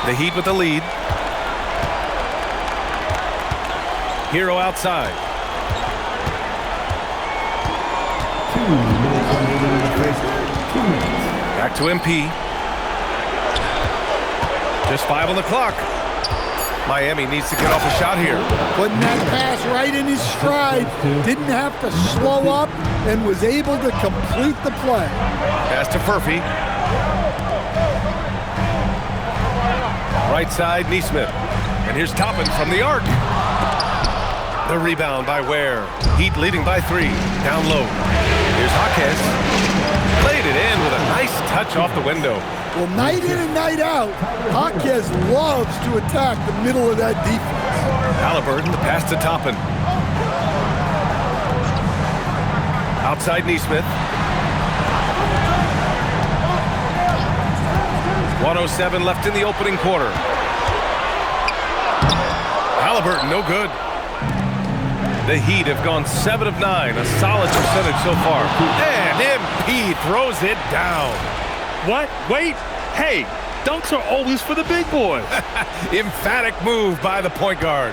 The Heat with the lead. Hero outside. Back to MP. Just 5 on the clock. Miami needs to get off a shot here. Putting that pass right in his stride. Didn't have to slow up and was able to complete the play. Pass to Furphy. Right side, Nesmith. And here's Toppin from the arc. The rebound by Ware. Heat leading by 3. Down low. Here's Jaquez. Played it in with a nice touch off the window. Well, night in and night out, Jaquez loves to attack the middle of that defense. Halliburton, the pass to Toppin. Outside Nesmith. 1:07 left in the opening quarter. Halliburton, no good. The Heat have gone 7 of 9, a solid percentage so far. And MP throws it down. What? Wait. Hey, dunks are always for the big boys. Emphatic move by the point guard.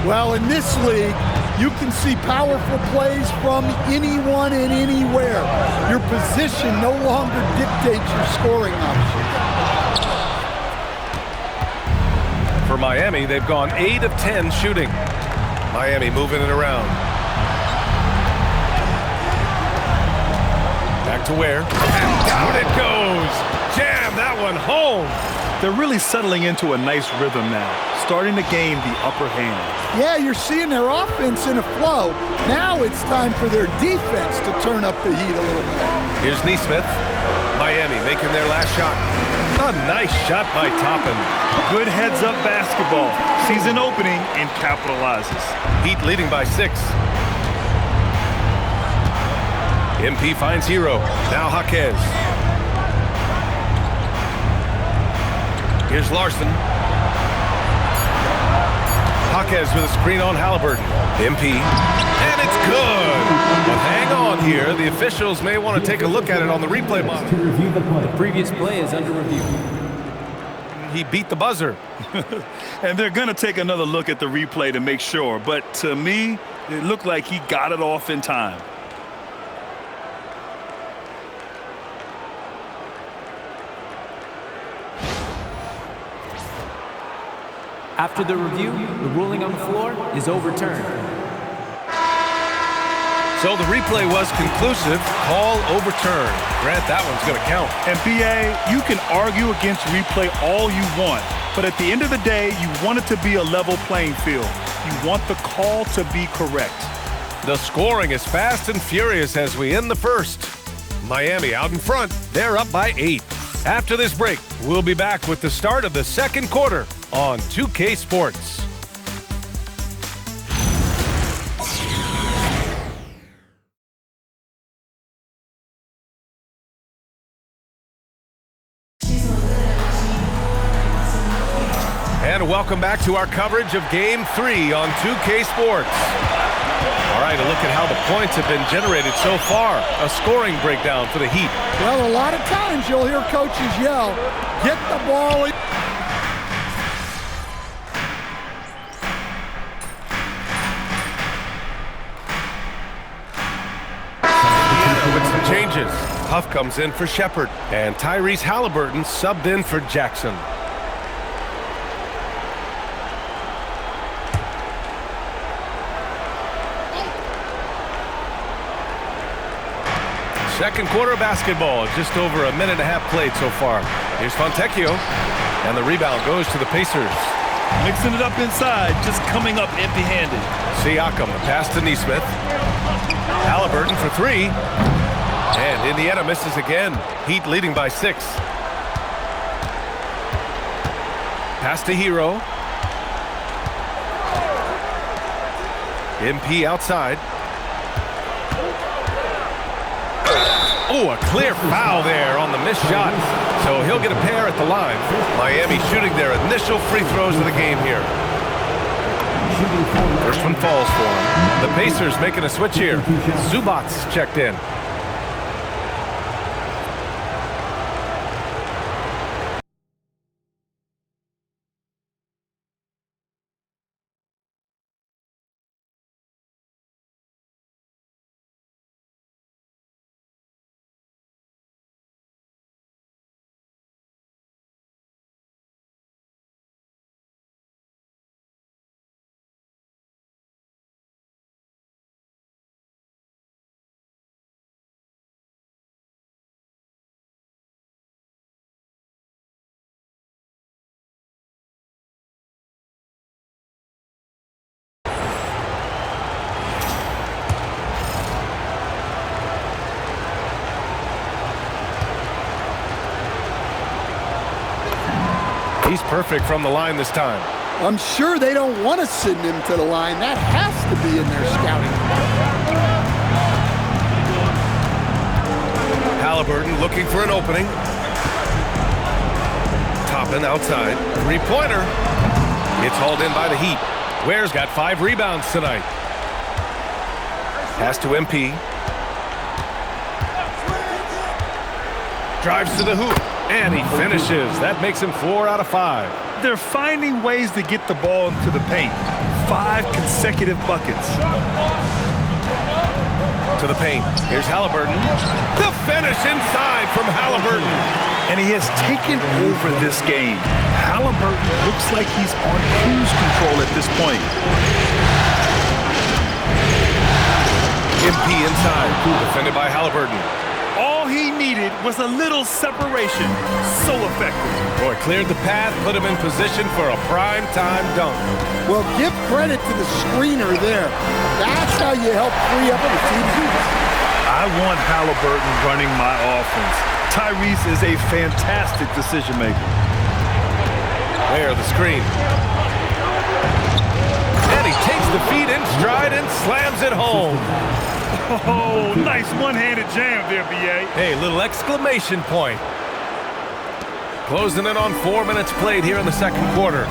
Well, in this league, you can see powerful plays from anyone and anywhere. Your position no longer dictates your scoring options. For Miami, they've gone 8 of 10 shooting. Miami moving it around. Back to Ware. And down it goes. Jam that one home. They're really settling into a nice rhythm now, starting to gain the upper hand. Yeah, you're seeing their offense in a flow. Now it's time for their defense to turn up the heat a little bit. Here's Nesmith. Miami making their last shot. A nice shot by Toppin. Good heads-up basketball. Sees an opening and capitalizes. Heat leading by 6. MP finds Hero. Now Jaquez. Here's Larson. Jaquez with a screen on Halliburton. MP. And it's good. But hang on here. The officials may want to take a look at it on the replay monitor. To review the play. The previous play is under review. He beat the buzzer. And they're going to take another look at the replay to make sure. But to me, it looked like he got it off in time. After the review, the ruling on the floor is overturned. So the replay was conclusive. Call overturned. Grant, that one's going to count. And BA, you can argue against replay all you want, but at the end of the day, you want it to be a level playing field. You want the call to be correct. The scoring is fast and furious as we end the first. Miami out in front. They're up by 8. After this break, we'll be back with the start of the second quarter on 2K Sports. And welcome back to our coverage of Game 3 on 2K Sports. All right, a look at how the points have been generated so far. A scoring breakdown for the Heat. Well, a lot of times you'll hear coaches yell, get the ball in. Indiana with some changes. Huff comes in for Shepherd, and Tyrese Halliburton subbed in for Jackson. Second quarter of basketball, just over a minute and a half played so far. Here's Fontecchio, and the rebound goes to the Pacers. Mixing it up inside, just coming up empty-handed. Siakam, the pass to Nesmith. Halliburton for 3. And Indiana misses again. Heat leading by 6. Pass to Hero. MP outside. Oh, a clear foul there on the missed shot. So he'll get a pair at the line. Miami shooting their initial free throws of the game here. First one falls for him. The Pacers making a switch here. Zubats checked in. He's perfect from the line this time. I'm sure they don't want to send him to the line. That has to be in their scouting. Haliburton looking for an opening. Toppin outside. Three-pointer. It's hauled in by the Heat. Ware's got 5 rebounds tonight. Pass to MP. Drives to the hoop. And he finishes. That makes him 4 out of 5. They're finding ways to get the ball into the paint. 5 consecutive buckets. To the paint. Here's Haliburton. The finish inside from Haliburton. And he has taken over this game. Haliburton looks like he's on cruise control at this point. MP inside. Defended by Haliburton. All he needed was a little separation. So effective. Boy, cleared the path, put him in position for a prime-time dunk. Well, give credit to the screener there. That's how you help free up the team. I want Haliburton running my offense. Tyrese is a fantastic decision maker. There, the screen. And he takes the feet in stride and slams it home. Oh, nice one-handed jam there, B.A. Hey, little exclamation point. Closing in on 4 minutes played here in the second quarter.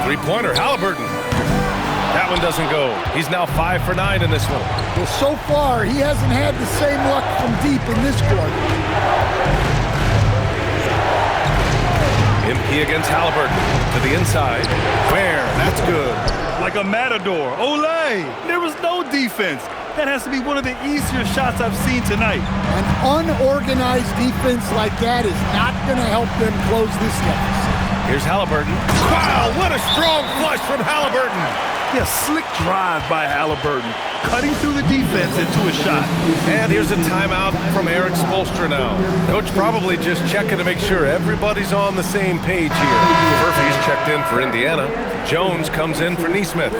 Three-pointer, Haliburton. That one doesn't go. He's now 5 for 9 in this one. Well, so far, he hasn't had the same luck from deep in this quarter. MP against Haliburton. To the inside. Where? That's good. Like a matador. Olay! There was no defense. That has to be one of the easier shots I've seen tonight. An unorganized defense like that is not going to help them close this deficit. Here's Haliburton. Wow, what a strong flush from Haliburton. Yeah, slick drive by Haliburton, cutting through the defense into a shot. And here's a timeout from Eric Spoelstra now. Coach probably just checking to make sure everybody's on the same page here. Murphy's checked in for Indiana. Jones comes in for Nesmith.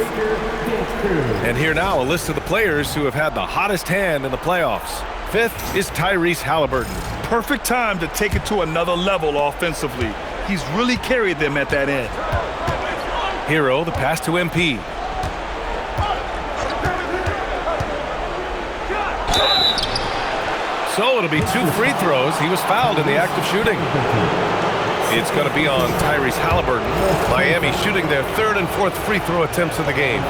And here now, a list of the players who have had the hottest hand in the playoffs. 5th is Tyrese Haliburton. Perfect time to take it to another level offensively. He's really carried them at that end. Hero, the pass to MP. So it'll be 2 free throws. He was fouled in the act of shooting. It's going to be on Tyrese Haliburton. Miami shooting their 3rd and 4th free throw attempts of the game.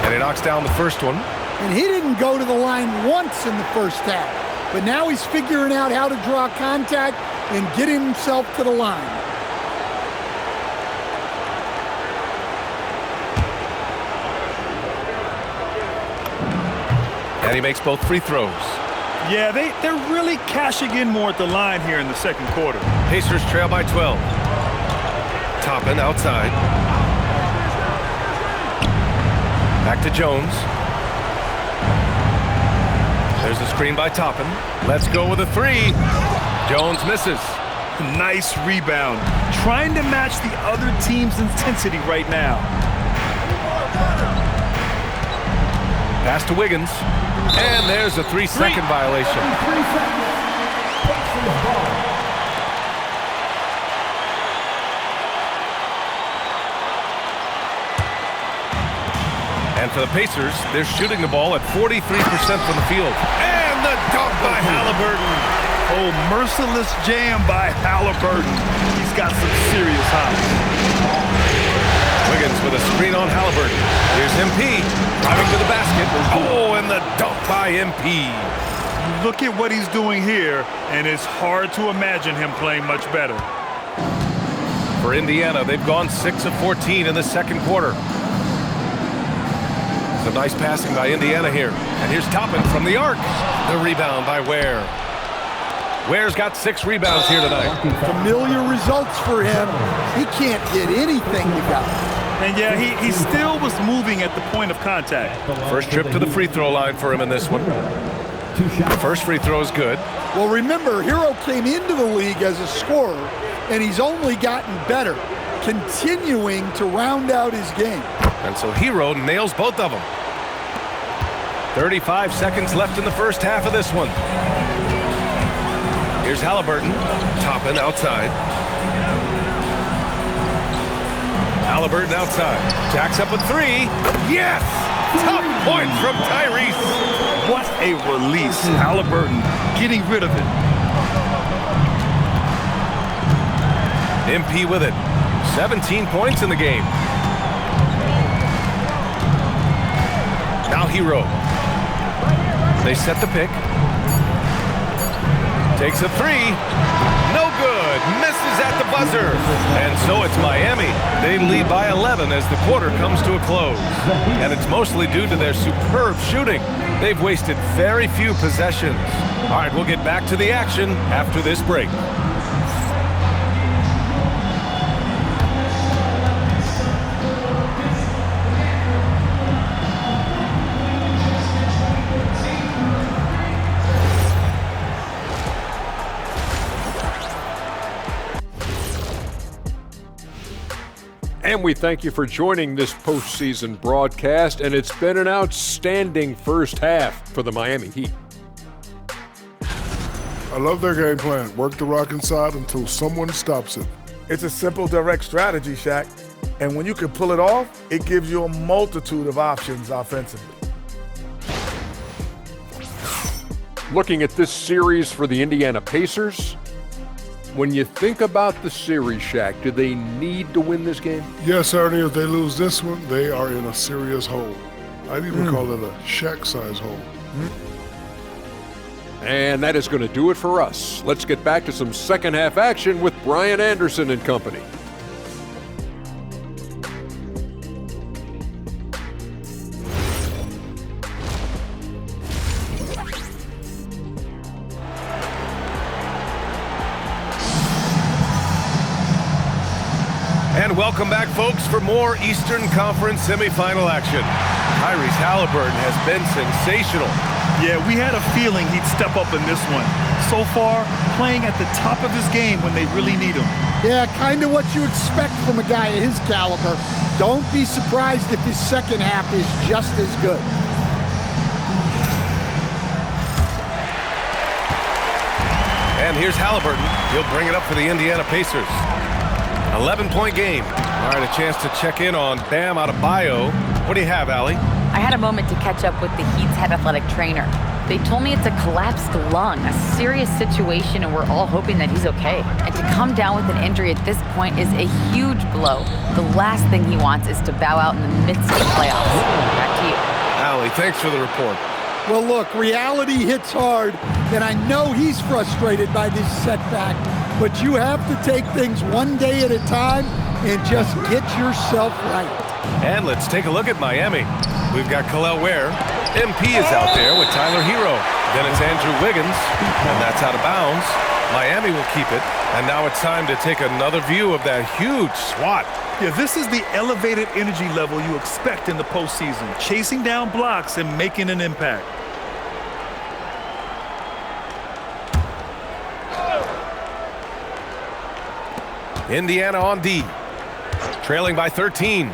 And he knocks down the first one. And he didn't go to the line once in the first half. But now he's figuring out how to draw contact and get himself to the line. And he makes both free throws. Yeah, they're really cashing in more at the line here in the second quarter. Pacers trail by 12. Toppin outside. Back to Jones. There's a screen by Toppin. Let's go with a 3. Jones misses. Nice rebound. Trying to match the other team's intensity right now. Pass to Wiggins. And there's a 3-second violation. And for the Pacers, they're shooting the ball at 43% from the field. And the dunk by Haliburton. Oh, merciless jam by Haliburton. He's got some serious hops. Wiggins with a screen on Haliburton. Here's MP driving to the basket. Oh, and the dunk by MP. Look at what he's doing here, and it's hard to imagine him playing much better. For Indiana, they've gone 6 of 14 in the second quarter. Some nice passing by Indiana here. And here's Toppin from the arc. The rebound by Ware. Ware's got 6 rebounds here tonight. Familiar results for him. He can't get anything together. And yeah, he still was moving at the point of contact. First trip to the free throw line for him in this one. The first free throw is good. Well, remember, Hero came into the league as a scorer, and he's only gotten better, continuing to round out his game. And so Hero nails both of them. 35 seconds left in the first half of this one. Here's Halliburton. Toppin outside. Halliburton outside. Jacks up a three. Yes! Tough point from Tyrese. What a release. Halliburton getting rid of it. MP with it. 17 points in the game. Now Hero. They set the pick. Takes a three. No good. Misses at the buzzer. And so it's Miami. They lead by 11 as the quarter comes to a close. And it's mostly due to their superb shooting. They've wasted very few possessions. All right, we'll get back to the action after this break. And we thank you for joining this postseason broadcast, and it's been an outstanding first half for the Miami Heat. I love their game plan. Work the rock inside until someone stops it. It's a simple, direct strategy, Shaq. And when you can pull it off, it gives you a multitude of options offensively. Looking at this series for the Indiana Pacers, when you think about the series, Shaq, do they need to win this game? Yes, Ernie, if they lose this one, they are in a serious hole. I'd even call it a Shaq-size hole. And that is going to do it for us. Let's get back to some second half action with Brian Anderson and company. And welcome back, folks, for more Eastern Conference semifinal action. Tyrese Halliburton has been sensational. Yeah, we had a feeling he'd step up in this one. So far, playing at the top of his game when they really need him. Yeah, kind of what you expect from a guy of his caliber. Don't be surprised if his second half is just as good. And here's Halliburton. He'll bring it up for the Indiana Pacers. 11-point game. All right, a chance to check in on Bam Adebayo. What do you have, Allie? I had a moment to catch up with the Heat's head athletic trainer. They told me it's a collapsed lung, a serious situation, and we're all hoping that he's okay. And to come down with an injury at this point is a huge blow. The last thing he wants is to bow out in the midst of the playoffs. Back to you. Allie, thanks for the report. Well, look, reality hits hard, and I know he's frustrated by this setback, but you have to take things one day at a time and just get yourself right. And let's take a look at Miami. We've got Kel'el Ware. MP is out there with Tyler Hero. Then it's Andrew Wiggins, and that's out of bounds. Miami will keep it, and now it's time to take another view of that huge swat. Yeah, this is the elevated energy level you expect in the postseason, chasing down blocks and making an impact. Indiana on D, trailing by 13.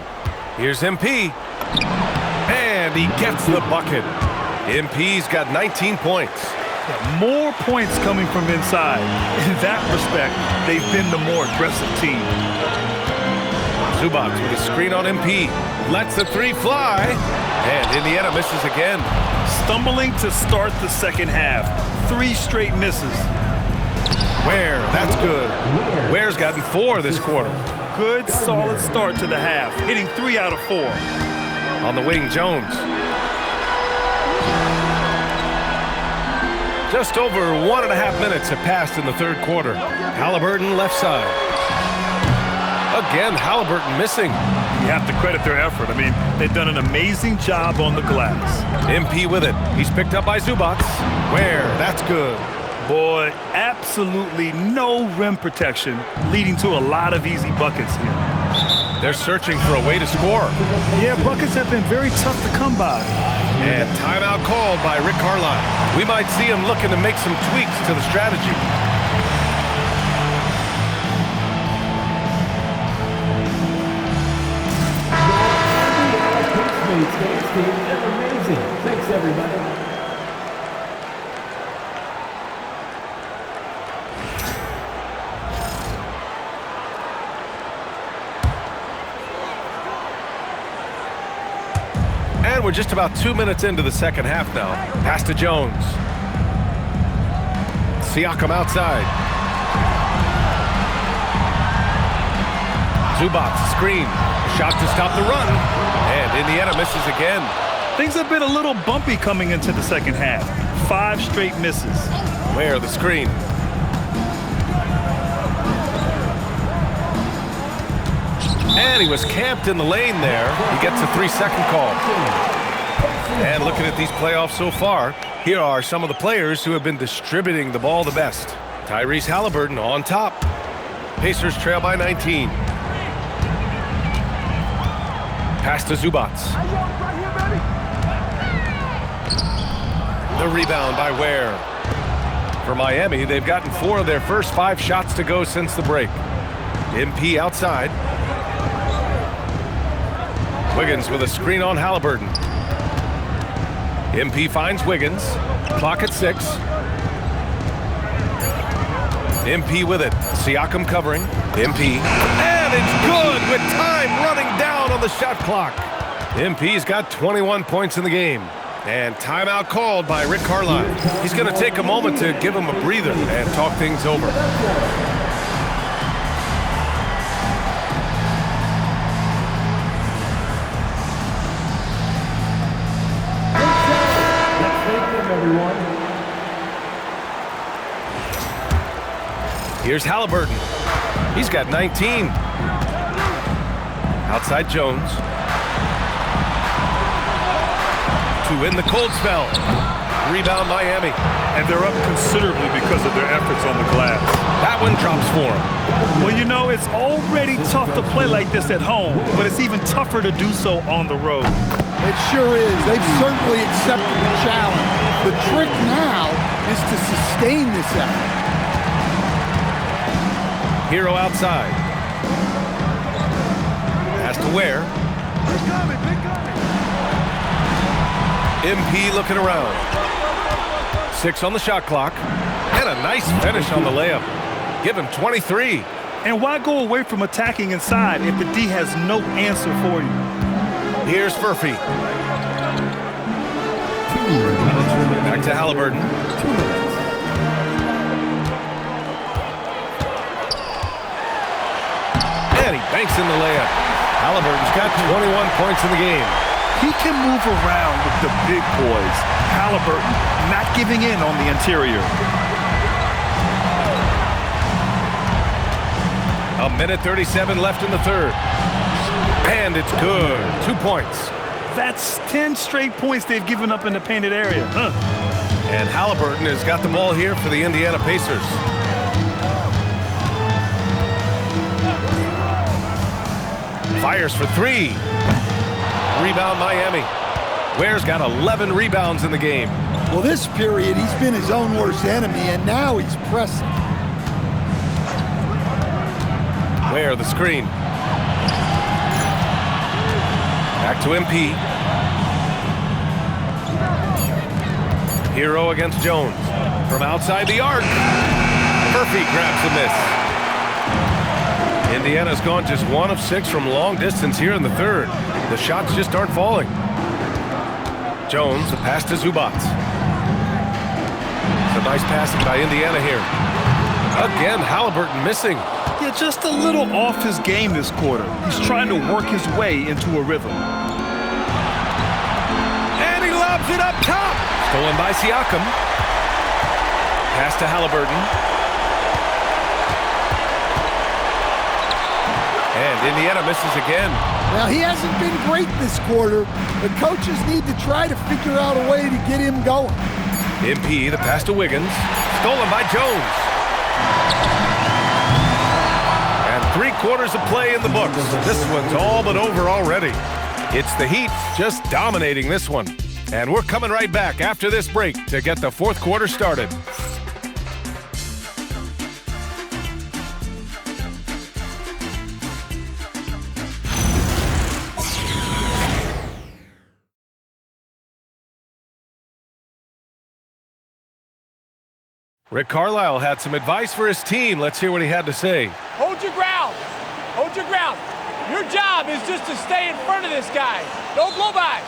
Here's MP, and he gets the bucket. MP's got 19 points. Yeah, more points coming from inside. In that respect, they've been the more aggressive team. Zubac with a screen on MP, lets the three fly, and Indiana misses again. Stumbling to start the second half. 3 straight misses. Ware, that's good. Ware's gotten 4 this quarter. Good, solid start to the half, hitting 3 out of 4. On the wing, Jones. Just over 1.5 minutes have passed in the third quarter. Halliburton left side. Again, Halliburton missing. You have to credit their effort. I mean, they've done an amazing job on the glass. MP with it. He's picked up by Zubac. Ware, that's good. Boy, absolutely no rim protection, leading to a lot of easy buckets here. They're searching for a way to score. Yeah, buckets have been very tough to come by. And timeout called by Rick Carlisle. We might see him looking to make some tweaks to the strategy. That's amazing. Thanks, everybody. And we're just about 2 minutes into the second half now. Pass to Jones. Siakam outside. Zubac, screen. Shot to stop the run. And Indiana misses again. Things have been a little bumpy coming into the second half. 5 straight misses. Where the screen. And he was camped in the lane there. He gets a 3-second call. And looking at these playoffs so far, here are some of the players who have been distributing the ball the best. Tyrese Halliburton on top. Pacers trail by 19. Pass to Zubac. The rebound by Ware. For Miami, they've gotten 4 of their first 5 shots to go since the break. MP outside. Wiggins with a screen on Halliburton. MP finds Wiggins. Clock at 6. MP with it. Siakam covering. MP. And it's good with time running down on the shot clock. MP's got 21 points in the game. And timeout called by Rick Carlisle. He's going to take a moment to give him a breather and talk things over. Here's Halliburton. He's got 19. Outside Jones. To win the cold spell. Rebound Miami. And they're up considerably because of their efforts on the glass. That one drops for him. Well, you know, it's already tough to play like this at home, but it's even tougher to do so on the road. It sure is. They've certainly accepted the challenge. The trick now is to sustain this effort. Hero outside. Pass to Ware. MP looking around. 6 on the shot clock. And a nice finish on the layup. Give him 23. And why go away from attacking inside if the D has no answer for you? Here's Murphy. Back to Halliburton. And he banks in the layup. Halliburton's got 21 points in the game. He can move around with the big boys. Halliburton not giving in on the interior. A minute 37 left in the third. And it's good. 2 points. That's 10 straight points they've given up in the painted area. And Halliburton has got the ball here for the Indiana Pacers. Fires for 3. Rebound Miami. Ware's got 11 rebounds in the game. Well, this period, he's been his own worst enemy, and now he's pressing. Ware, the screen. Back to MP. Hero against Jones. From outside the arc. Murphy grabs the miss. Indiana's gone just 1 of 6 from long distance here in the third. The shots just aren't falling. Jones, the pass to Zubac. It's a nice passing by Indiana here. Again, Halliburton missing. Yeah, just a little off his game this quarter. He's trying to work his way into a rhythm. And he lobs it up top. Stolen by Siakam. Pass to Halliburton. And Indiana misses again. Now, he hasn't been great this quarter. The coaches need to try to figure out a way to get him going. MP, the pass to Wiggins. Stolen by Jones. And 3/4 of play in the books. This one's all but over already. It's the Heat just dominating this one. And we're coming right back after this break to get the fourth quarter started. Rick Carlisle had some advice for his team. Let's hear what he had to say. Hold your ground. Hold your ground. Your job is just to stay in front of this guy. Don't blow by.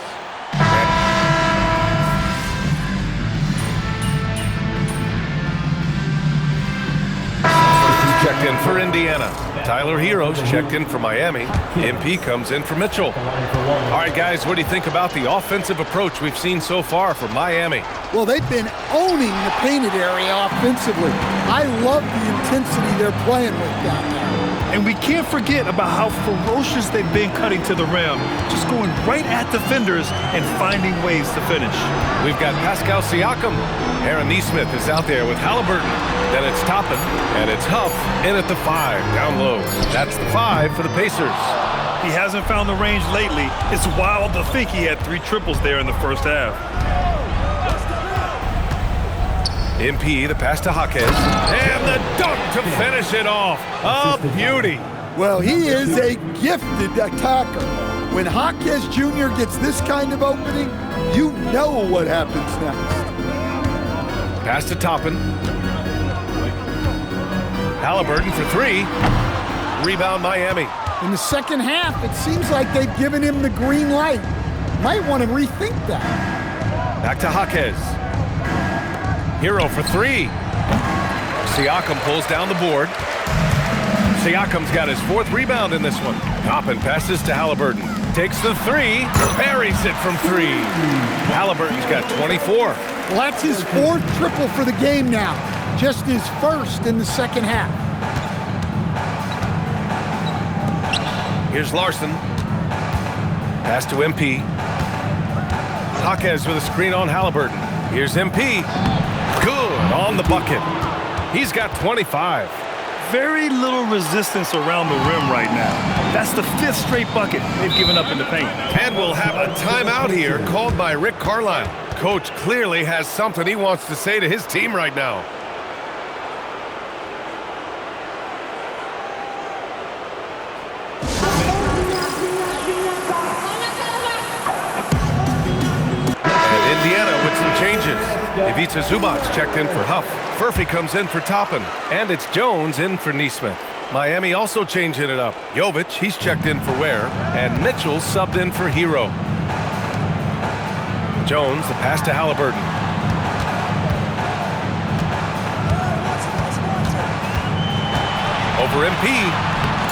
checked in for Indiana. Tyler Hero's checked in for Miami. MP comes in for Mitchell. All right, guys, what do you think about the offensive approach we've seen so far from Miami? Well, they've been owning the painted area offensively. I love the intensity they're playing with down there. And we can't forget about how ferocious they've been cutting to the rim, just going right at defenders and finding ways to finish. We've got Pascal Siakam. Aaron Nesmith is out there with Halliburton. Then it's Toppin, and it's Huff in at the 5, down low. That's the 5 for the Pacers. He hasn't found the range lately. It's wild to think he had 3 triples there in the first half. MP, the pass to Jaquez, and the dunk to finish it off. A beauty. Well, he is a gifted attacker. When Jaquez Jr. gets this kind of opening, you know what happens next. Pass to Toppin. Halliburton for 3. Rebound Miami. In the second half, it seems like they've given him the green light. Might want to rethink that. Back to Jaquez. Hero for 3. Siakam pulls down the board. Siakam's got his 4th rebound in this one. Toppin passes to Halliburton. Takes the 3. Buries it from 3. Halliburton's got 24. Well, that's his 4th triple for the game now. Just his 1st in the second half. Here's Larson. Pass to MP. Jaquez with a screen on Halliburton. Here's MP. Good on the bucket. He's got 25. Very little resistance around the rim right now. That's the 5th straight bucket they've given up in the paint. And we'll have a timeout here called by Rick Carlisle. Coach clearly has something he wants to say to his team right now. Changes. Ivica Zubac checked in for Huff. Furphy comes in for Toppin. And it's Jones in for Nesmith. Miami also changing it up. Jovic, he's checked in for Ware. And Mitchell subbed in for Hero. Jones, the pass to Halliburton. Over MP.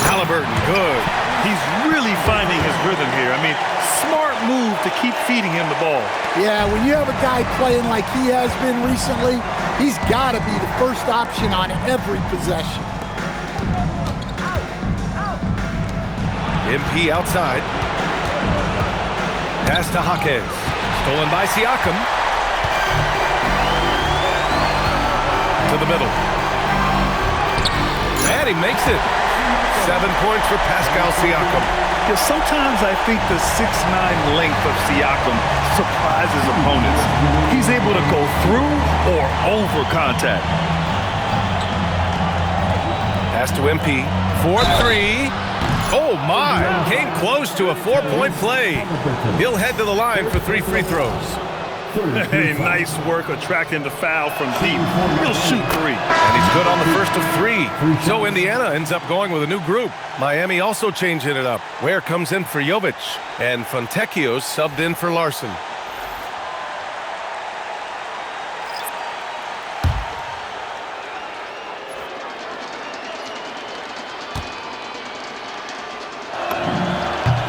Halliburton, good. He's really finding his rhythm here. I mean, smart move to keep feeding him the ball. Yeah, when you have a guy playing like he has been recently, he's got to be the first option on every possession. MP outside. Pass to Jaquez. Stolen by Siakam. To the middle. And he makes it. 7 points for Pascal Siakam. Yeah, sometimes I think the 6'9" length of Siakam surprises opponents. He's able to go through or over contact. Pass to MP. 4-3. Oh, my. Came close to a 4-point play. He'll head to the line for 3 free throws. Hey, nice work attracting the foul from deep. He'll shoot 3. And he's good on the first of 3. So Indiana ends up going with a new group. Miami also changing it up. Ware comes in for Jovic. And Fontecchio's subbed in for Larson.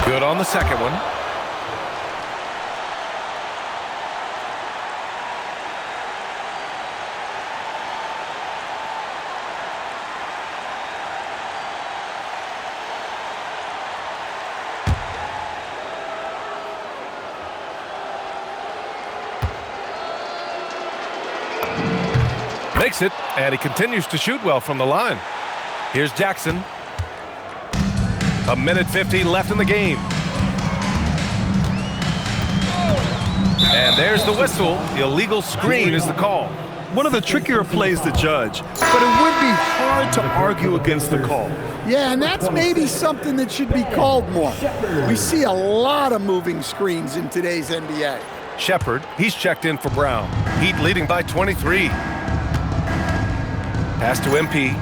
Good on the second one. Makes it, and he continues to shoot well from the line. Here's Jackson. 1:50 left in the game. And there's the whistle. The illegal screen is the call. One of the trickier plays to judge, but it would be hard to argue against the call. Yeah, and that's maybe something that should be called more. We see a lot of moving screens in today's NBA. Shepard, he's checked in for Brown. Heat leading by 23. Pass to MP.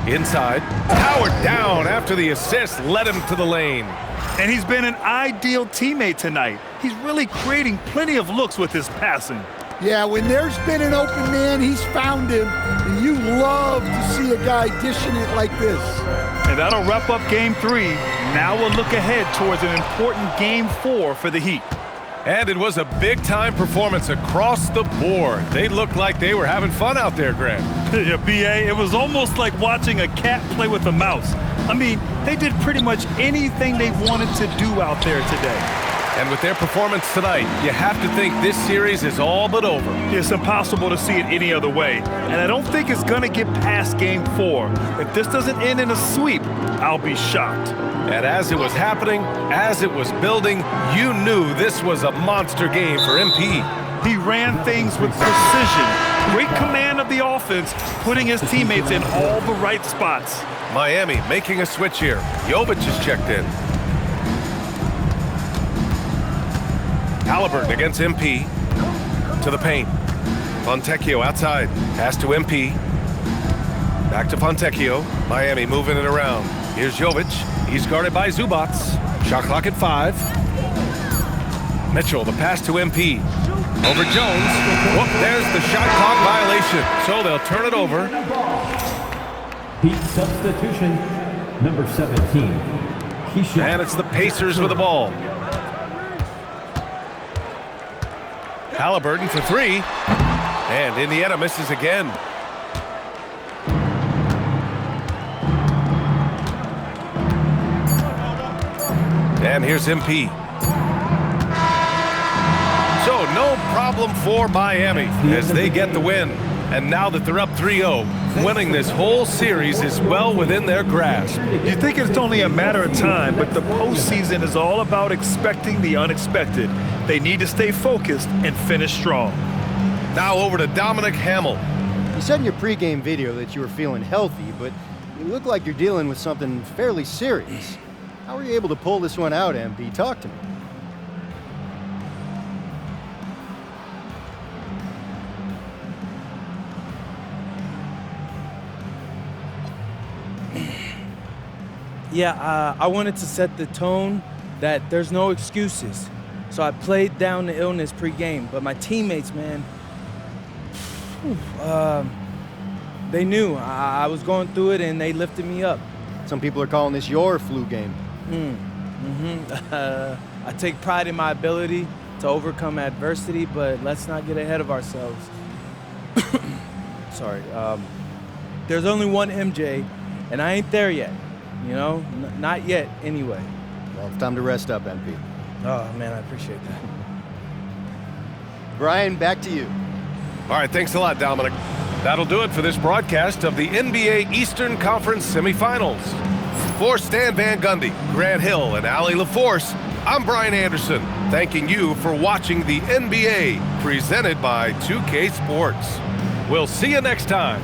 Inside. Powered down after the assist led him to the lane. And he's been an ideal teammate tonight. He's really creating plenty of looks with his passing. Yeah, when there's been an open man, he's found him, and you love to see a guy dishing it like this. And that'll wrap up Game 3. Now we'll look ahead towards an important Game 4 for the Heat. And it was a big-time performance across the board. They looked like they were having fun out there, Grant. Yeah, B.A., it was almost like watching a cat play with a mouse. I mean, they did pretty much anything they wanted to do out there today. And with their performance tonight, you have to think this series is all but over. It's impossible to see it any other way. And I don't think it's going to get past Game 4. If this doesn't end in a sweep, I'll be shocked. And as it was happening, as it was building, you knew this was a monster game for MP. He ran things with precision. Great command of the offense, putting his teammates in all the right spots. Miami making a switch here. Jovic is checked in. Halliburton against MP. To the paint. Fontecchio outside. Pass to MP. Back to Fontecchio. Miami moving it around. Here's Jovic. He's guarded by Zubac. Shot clock at 5. Mitchell, the pass to MP. Over Jones. Whoop, there's the shot clock violation. So they'll turn it over. Heat substitution, number 17. Keisha. And it's the Pacers with the ball. Halliburton for 3. And Indiana misses again. And here's MP. So no problem for Miami as they get the win. And now that they're up 3-0, winning this whole series is well within their grasp. You think it's only a matter of time, but the postseason is all about expecting the unexpected. They need to stay focused and finish strong. Now over to Dominic Hamill. You said in your pregame video that you were feeling healthy, but you look like you're dealing with something fairly serious. How were you able to pull this one out, MP? Talk to me. Yeah, I wanted to set the tone that there's no excuses. So I played down the illness pregame, but my teammates, man, they knew I was going through it and they lifted me up. Some people are calling this your flu game. I take pride in my ability to overcome adversity, but let's not get ahead of ourselves. Sorry. There's only one MJ, and I ain't there yet. You know, not yet anyway. Well, it's time to rest up, MP. Oh, man, I appreciate that. Brian, back to you. All right, thanks a lot, Dominic. That'll do it for this broadcast of the NBA Eastern Conference Semifinals. For Stan Van Gundy, Grant Hill, and Allie LaForce, I'm Brian Anderson, thanking you for watching the NBA presented by 2K Sports. We'll see you next time.